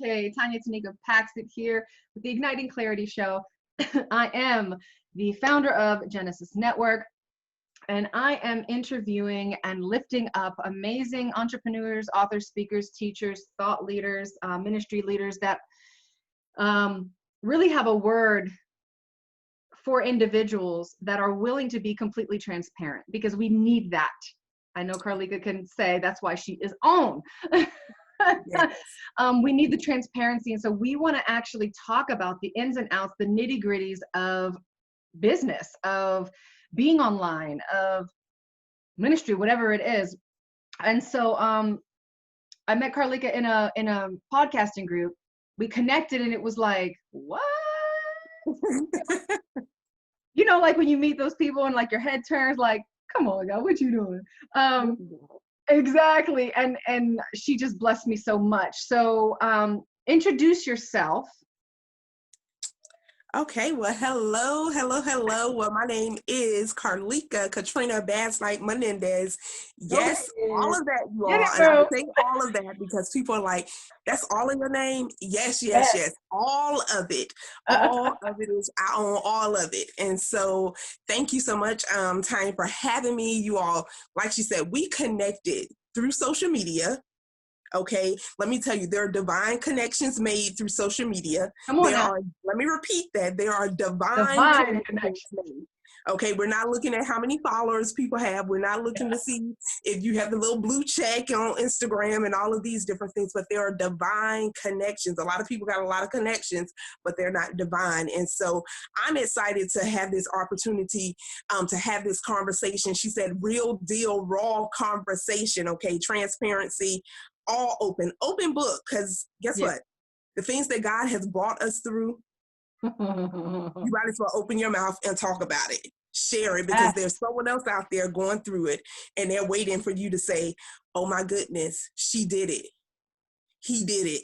Okay, Tanya Patxot here with the Igniting Clarity Show. I am the founder of Genesis Network, and I am interviewing and lifting up amazing entrepreneurs, authors, speakers, teachers, thought leaders, ministry leaders that really have a word for individuals that are willing to be completely transparent, because we need that. I know Carlika can say that's why she is on. Yes. We need the transparency. And so we want to actually talk about the ins and outs, the nitty gritties of business, of being online, of ministry, whatever it is. And so I met Carlika in a podcasting group. We connected and it was like, what? You know, like when you meet those people and like your head turns like, come on, God, what you doing? Exactly. And she just blessed me so much. So introduce yourself. Okay, well, hello. Well, my name is Carlika Katrina Badsnight Menendez. Yes, all of that, you all. And I say all of that because people are like, that's all in your name? Yes. All of it. All of it is, I own all of it. And so thank you so much, Tanya, for having me. You all, like she said, we connected through social media. Okay, let me tell you, there are divine connections made through social media. Let me repeat that. There are divine connections made. Okay, we're not looking at how many followers people have. We're not looking to see if you have the little blue check on Instagram and all of these different things, but there are divine connections. A lot of people got a lot of connections, but they're not divine. And so I'm excited to have this opportunity to have this conversation. She said, real deal, raw conversation, okay, transparency, all open book, because guess what? The things that God has brought us through, you might as well open your mouth and talk about it. Share it, because there's someone else out there going through it, and they're waiting for you to say, oh my goodness, she did it. He did it.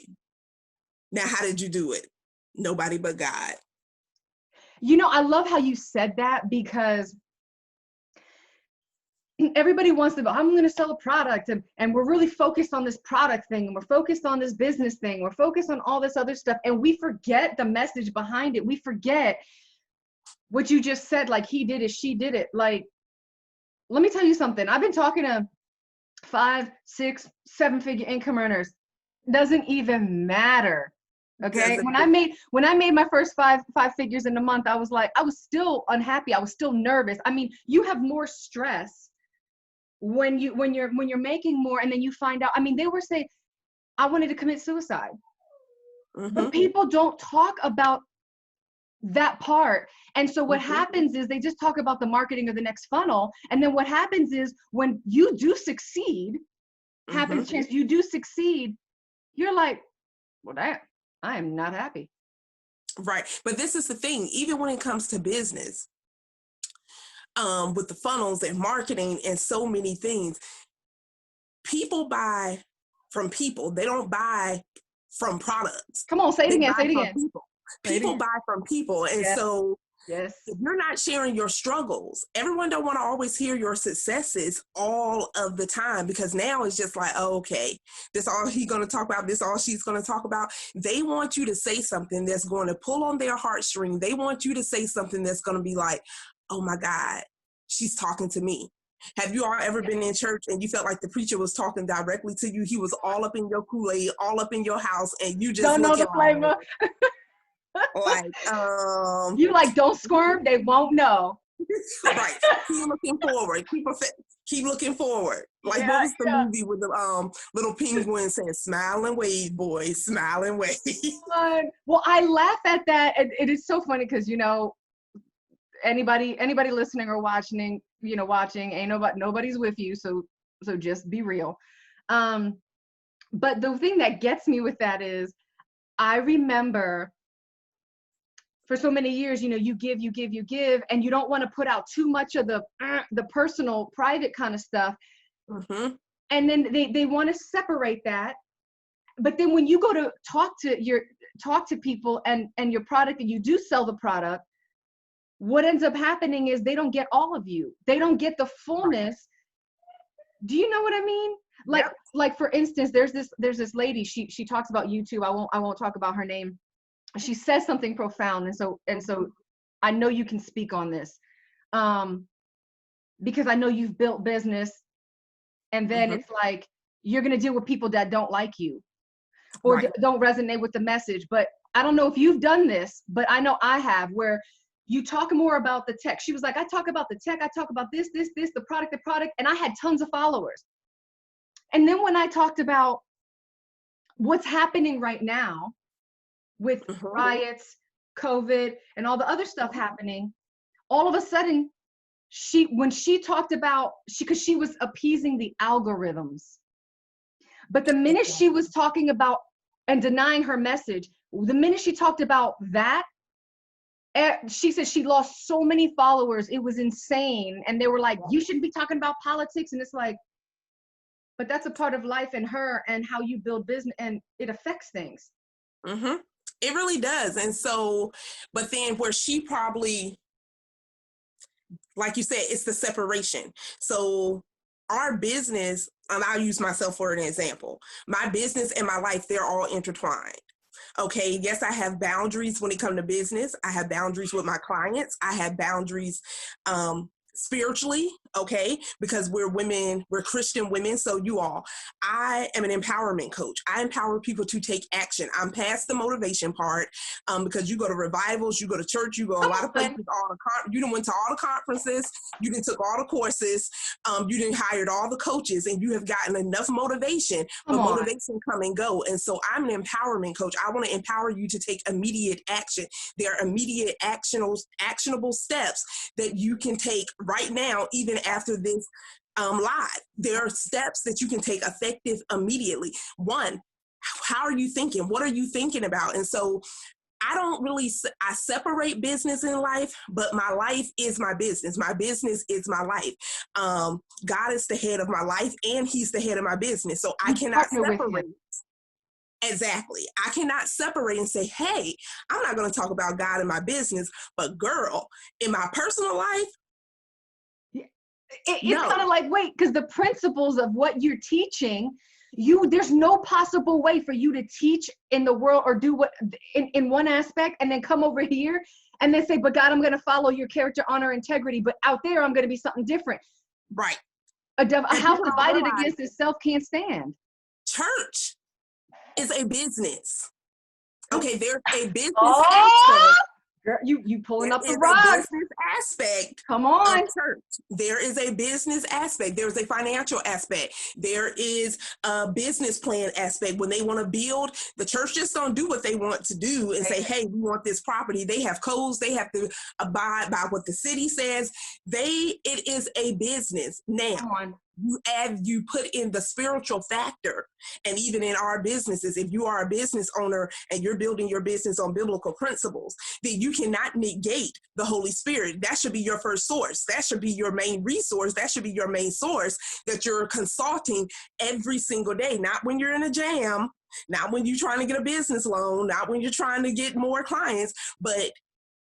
Now, how did you do it? Nobody but God. You know, I love how you said that, because everybody wants to go, I'm going to sell a product, and we're really focused on this product thing, and we're focused on this business thing, we're focused on all this other stuff, and we forget the message behind it. We forget what you just said, like he did it, she did it. Like, let me tell you something. I've been talking to 5, 6, 7-figure income earners. Doesn't even matter. Okay. When I made my first five figures in a month, I was still unhappy. I was still nervous. I mean, you have more stress when you're making more, and then you find out. I mean, they were saying, I wanted to commit suicide. But people don't talk about that part. And so what happens is they just talk about the marketing of the next funnel. And then what happens is when you do succeed, happens chance you do succeed, you're like, well, I am not happy. Right. But this is the thing, even when it comes to business, with the funnels and marketing and so many things, people buy from people. They don't buy from products. Come on, say it again. People buy from people. And so if you're not sharing your struggles, everyone don't want to always hear your successes all of the time, because now it's just like, oh, okay, this all he's going to talk about, this all she's going to talk about. They want you to say something that's going to pull on their heartstring. They want you to say something that's going to be like, oh my God, she's talking to me. Have you all ever been in church and you felt like the preacher was talking directly to you? He was all up in your Kool-Aid, all up in your house, and you just don't know the flavor. Like, you like, don't squirm, they won't know. Right. Keep looking forward. Keep looking forward. Like, what was the movie with the little penguin saying, smile and wave, boys, smile and wave? Well, I laugh at that. And it is so funny because, you know, anybody listening or watching, ain't nobody's with you. So just be real. But the thing that gets me with that is, I remember for so many years, you give, and you don't want to put out too much of the personal, private kind of stuff. And then they want to separate that. But then when you go to talk to people and your product, and you do sell the product, what ends up happening is they don't get all of you. They don't get the fullness. Do you know what I mean? Like for instance, there's this lady, she talks about YouTube. I won't talk about her name. She says something profound, and so I know you can speak on this, because I know you've built business, and then it's like you're gonna deal with people that don't like you or don't resonate with the message. But I don't know if you've done this, but I know I have, where you talk more about the tech. She was like, I talk about the tech, I talk about this, the product, and I had tons of followers. And then when I talked about what's happening right now with riots, COVID, and all the other stuff happening, all of a sudden, when she talked about, because she was appeasing the algorithms. But the minute she was talking about and denying her message, the minute she talked about that, she said she lost so many followers. It was insane. And they were like, you shouldn't be talking about politics. And it's like, but that's a part of life and her and how you build business, and it affects things. It really does. And so, but then where she probably, like you said, it's the separation. So our business, and I'll use myself for an example, my business and my life, they're all intertwined. Okay, yes, I have boundaries when it comes to business. I have boundaries with my clients. I have boundaries spiritually, okay, because we're women, we're Christian women. So I am an empowerment coach. I empower people to take action. I'm past the motivation part, because you go to revivals, you go to church, you go a lot of places, you done went to all the conferences, you done took all the courses, you done hired all the coaches, and you have gotten enough motivation, but motivation come and go. And so I'm an empowerment coach. I want to empower you to take immediate action. There are immediate actionable steps that you can take right now, even after this live. There are steps that you can take effective immediately. One, how are you thinking? What are you thinking about? And so I separate business and life, but my life is my business. My business is my life. God is the head of my life, and he's the head of my business. So I cannot separate. Exactly. I cannot separate and say, hey, I'm not going to talk about God in my business, but girl, in my personal life, it's kind of like, wait, because the principles of what you're teaching, there's no possible way for you to teach in the world or do what in one aspect and then come over here and then say, but God, I'm going to follow your character, honor, integrity, but out there I'm going to be something different. Right. A house divided against itself can't stand. Church is a business. Okay, there's a business aspect. Girl, you pulling up the rug. There is a business aspect. Come on. Of church. There is a business aspect. There's a financial aspect. There is a business plan aspect. When they want to build, the church just don't do what they want to do and say, hey, we want this property. They have codes. They have to abide by what the city says. It is a business. Now, you put in the spiritual factor. And even in our businesses, if you are a business owner and you're building your business on biblical principles, then you cannot negate the Holy Spirit. That should be your first source. That should be your main resource. That should be your main source that you're consulting every single day, not when you're in a jam, not when you're trying to get a business loan, not when you're trying to get more clients, but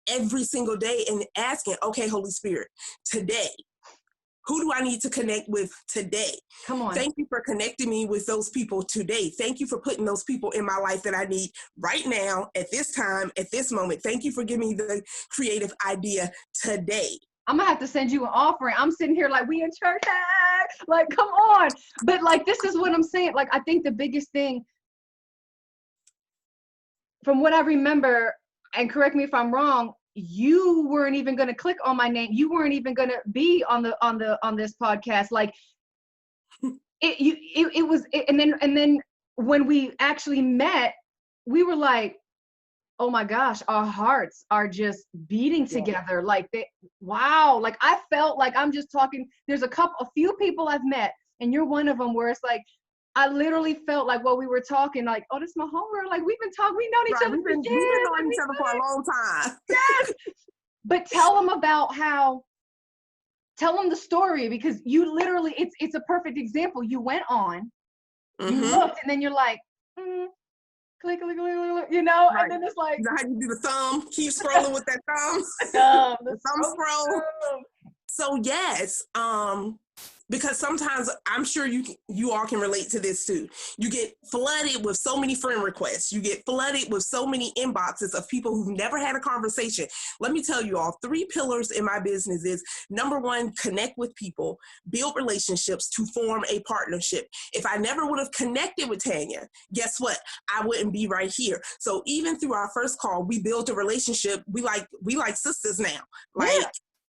every single day, and asking, okay, Holy Spirit, today, who do I need to connect with today? Come on. Thank you for connecting me with those people today. Thank you for putting those people in my life that I need right now, at this time, at this moment. Thank you for giving me the creative idea today. I'm going to have to send you an offering. I'm sitting here like, we in church. Like, come on. But like, this is what I'm saying. Like, I think the biggest thing, from what I remember, and correct me if I'm wrong, you weren't even going to click on my name. You weren't even going to be on this podcast. Like and then when we actually met, we were like, oh my gosh, our hearts are just beating together. Like wow. Like I felt like I'm just talking. There's a few people I've met, and you're one of them, where it's like, I literally felt like while we were talking, like, oh, this is my homegirl. Like we've been talking, we've known each other for years. We've been knowing each other for a long time. Yes. But tell them the story, because you literally, it's a perfect example. You went on, you looked, and then you're like, click, you know, right. And then it's like, you know how you do the thumb, keep scrolling with that thumb, the thumb scroll. So yes, Because sometimes I'm sure you all can relate to this too. You get flooded with so many friend requests. You get flooded with so many inboxes of people who've never had a conversation. Let me tell you all, 3 pillars in my business is, number 1, connect with people, build relationships to form a partnership. If I never would have connected with Tanya, guess what? I wouldn't be right here. So even through our first call, we built a relationship. We like sisters now. Like,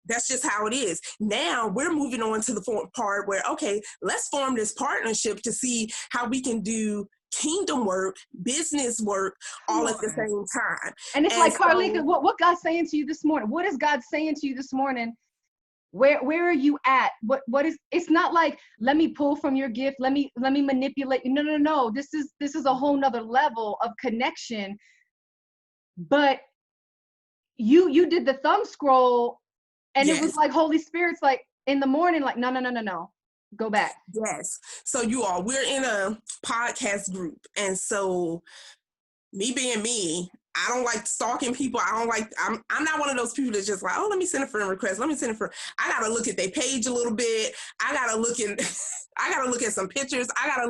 that's just how it is. Now we're moving on to the part where, okay, let's form this partnership to see how we can do kingdom work, business work, all at the same time. And it's like, Carlika, what God's saying to you this morning? What is God saying to you this morning? Where are you at? What is, it's not like, let me pull from your gift. Let me manipulate you. No. This is a whole nother level of connection. But you did the thumb scroll. And It was like Holy Spirit's like in the morning, like, no, go back. Yes. So you all, we're in a podcast group. And so me being me, I don't like stalking people. I'm not one of those people that's just like, oh, let me send a friend request. I got to look at their page a little bit. I got to look at some pictures. I have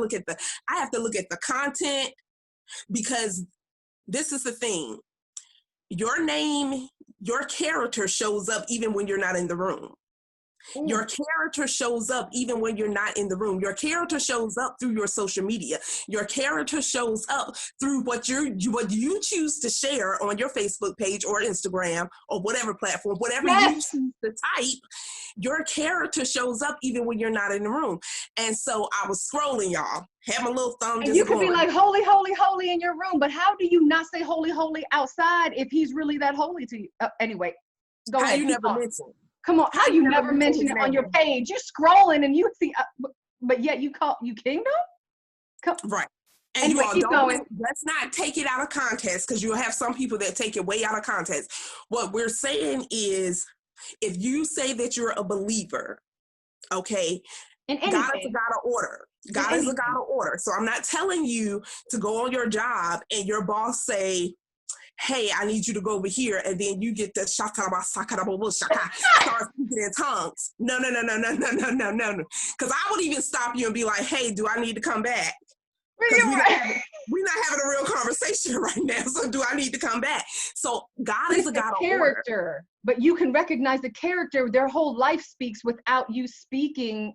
to look at the content, because this is the thing. Your name, your character shows up even when you're not in the room. Ooh. Your character shows up even when you're not in the room. Your character shows up through your social media. Your character shows up through what you choose to share on your Facebook page or Instagram or whatever platform, whatever you choose to type. Your character shows up even when you're not in the room. And so I was scrolling, y'all. Have my little thumb. And you could be like, holy, holy, holy in your room, but how do you not say holy, holy outside if he's really that holy to you? Anyway, go ahead. You never mentioned. Come on, how you never mention it on your page? You're scrolling and you see, but yet you call you kingdom? Right. And anyway, you all let's not take it out of context, because you'll have some people that take it way out of context. What we're saying is, if you say that you're a believer, okay, God is a God of order. God is a God of order. So I'm not telling you to go on your job and your boss say, hey, I need you to go over here, and then you get the start speaking in tongues. No. Because I would even stop you and be like, hey, do I need to come back? Because we're not having a real conversation right now. So do I need to come back? So God is a God of order. But you can recognize the character. Their whole life speaks without you speaking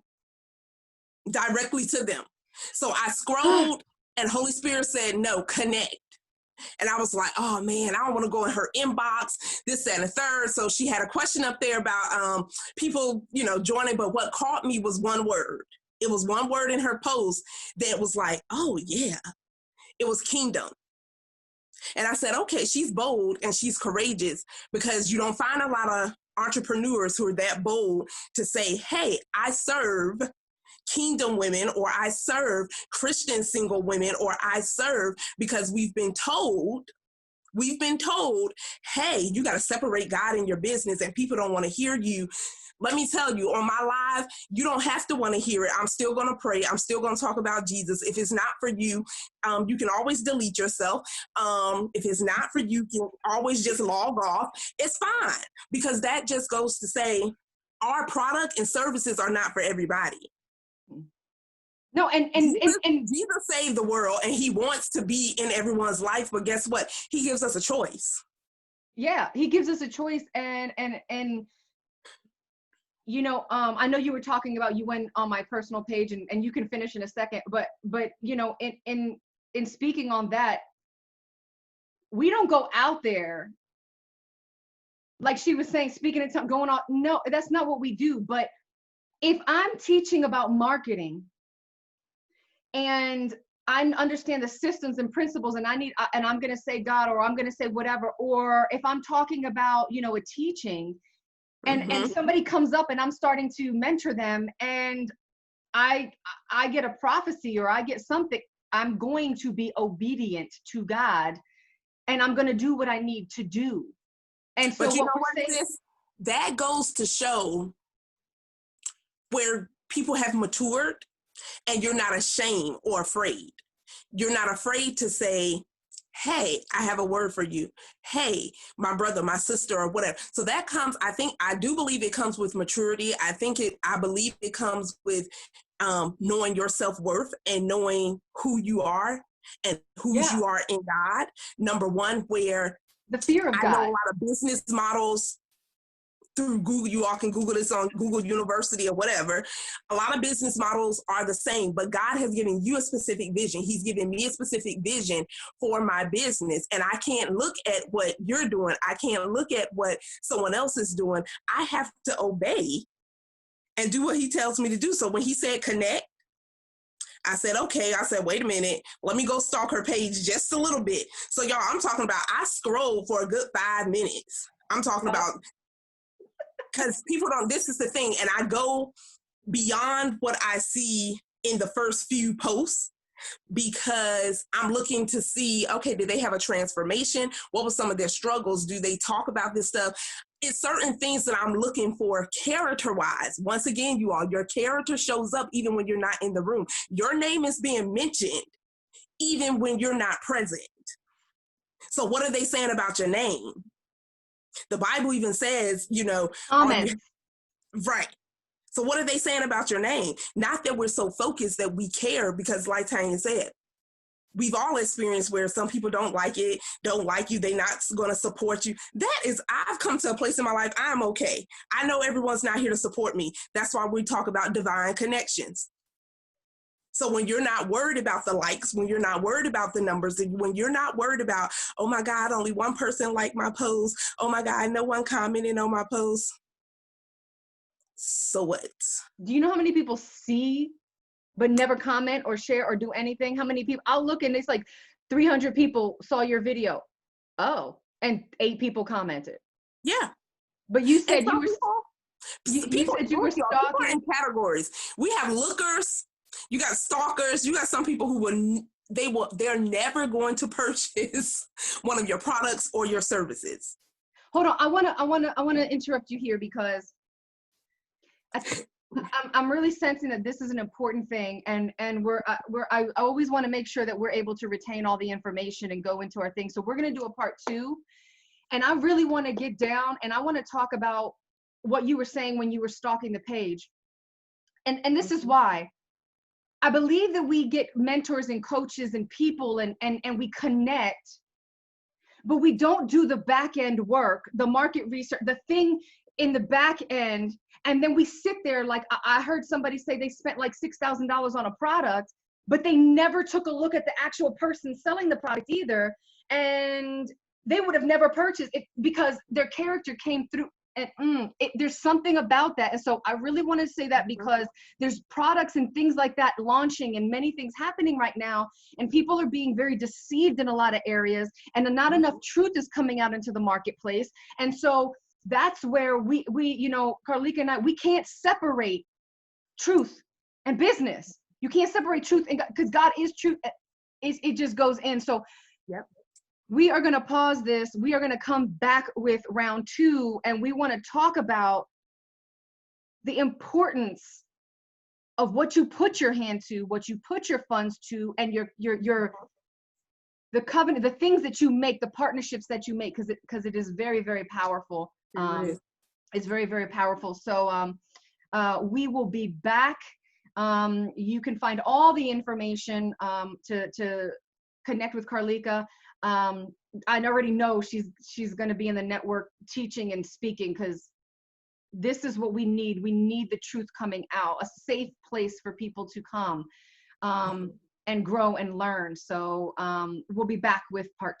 directly to them. So I scrolled and Holy Spirit said, no, connect. And I was like, oh man, I don't want to go in her inbox, this, that, and the third. So she had a question up there about people, joining. But what caught me was one word. It was one word in her post that was like, oh yeah, it was kingdom. And I said, okay, she's bold and she's courageous, because you don't find a lot of entrepreneurs who are that bold to say, hey, I serve kingdom women, or I serve Christian single women, or I serve, because we've been told, hey, you got to separate God in your business, and people don't want to hear you. Let me tell you, on my live, you don't have to want to hear it. I'm still going to pray. I'm still going to talk about Jesus. If it's not for you, you can always delete yourself. If it's not for you, you can always just log off. It's fine, because that just goes to say our product and services are not for everybody. No, and Jesus saved the world, and he wants to be in everyone's life, but guess what? He gives us a choice. Yeah, he gives us a choice, and I know you were talking about, you went on my personal page, and you can finish in a second, but in speaking on that, we don't go out there like she was saying, speaking in tongues, going on. No, that's not what we do. But if I'm teaching about marketing, and I understand the systems and principles, and I'm going to say God, or I'm going to say whatever, or if I'm talking about, a teaching, and somebody comes up and I'm starting to mentor them, and I get a prophecy, or I get something, I'm going to be obedient to God, and I'm going to do what I need to do. And so that goes to show where people have matured, and you're not ashamed or afraid. You're not afraid to say, hey, I have a word for you. Hey, my brother, my sister, or whatever. So that comes, I do believe it comes with maturity. I believe it comes with knowing your self-worth and knowing who you are and whose you are in God. Number one, where the fear of God. I know a lot of business models through Google, you all can Google this on Google University or whatever. A lot of business models are the same, but God has given you a specific vision. He's given me a specific vision for my business. And I can't look at what you're doing. I can't look at what someone else is doing. I have to obey and do what he tells me to do. So when he said connect, I said, okay. I said, wait a minute. Let me go stalk her page just a little bit. So y'all, I'm talking about, I scrolled for a good 5 minutes. I'm talking about, because people don't, this is the thing. And I go beyond what I see in the first few posts because I'm looking to see, okay, did they have a transformation? What were some of their struggles? Do they talk about this stuff? It's certain things that I'm looking for character-wise. Once again, you all, your character shows up even when you're not in the room. Your name is being mentioned even when you're not present. So what are they saying about your name? The Bible even says, Amen. Right. So what are they saying about your name? Not that we're so focused that we care, because like Tanya said, we've all experienced where some people don't like it, don't like you, they're not going to support you. I've come to a place in my life, I'm okay. I know everyone's not here to support me. That's why we talk about divine connections. So when you're not worried about the likes, when you're not worried about the numbers, when you're not worried about, oh my God, only one person liked my post. Oh my God, no one commented on my post. So what? Do you know how many people see but never comment or share or do anything? How many people? I'll look and it's like 300 people saw your video. Oh, and 8 people commented. Yeah. But you said you were people are in categories. We have lookers, you got stalkers, you got some people who they're never going to purchase one of your products or your services. Hold on, I want to interrupt you here because I'm really sensing that this is an important thing, and I always want to make sure that we're able to retain all the information and go into our thing. So we're going to do a part 2, and I really want to get down and I want to talk about what you were saying when you were stalking the page, and this is why I believe that we get mentors and coaches and people and we connect, but we don't do the back end work, the market research, the thing in the back end. And then we sit there, like I heard somebody say they spent like $6,000 on a product, but they never took a look at the actual person selling the product either. And they would have never purchased it because their character came through. And there's something about that. And so I really want to say that because there's products and things like that launching and many things happening right now. And people are being very deceived in a lot of areas, and not enough truth is coming out into the marketplace. And so that's where we Carlika and I, we can't separate truth and business. You can't separate truth and God, because God is truth. It just goes in. So yep. We are going to pause this. We are going to come back with round 2, and we want to talk about the importance of what you put your hand to, what you put your funds to, and the covenant, the things that you make, the partnerships that you make, because it is very, very powerful. It's very, very powerful. So we will be back. You can find all the information to connect with Carlika. I already know she's going to be in the network teaching and speaking, because this is what we need. We need the truth coming out, a safe place for people to come and grow and learn. So we'll be back with part 2.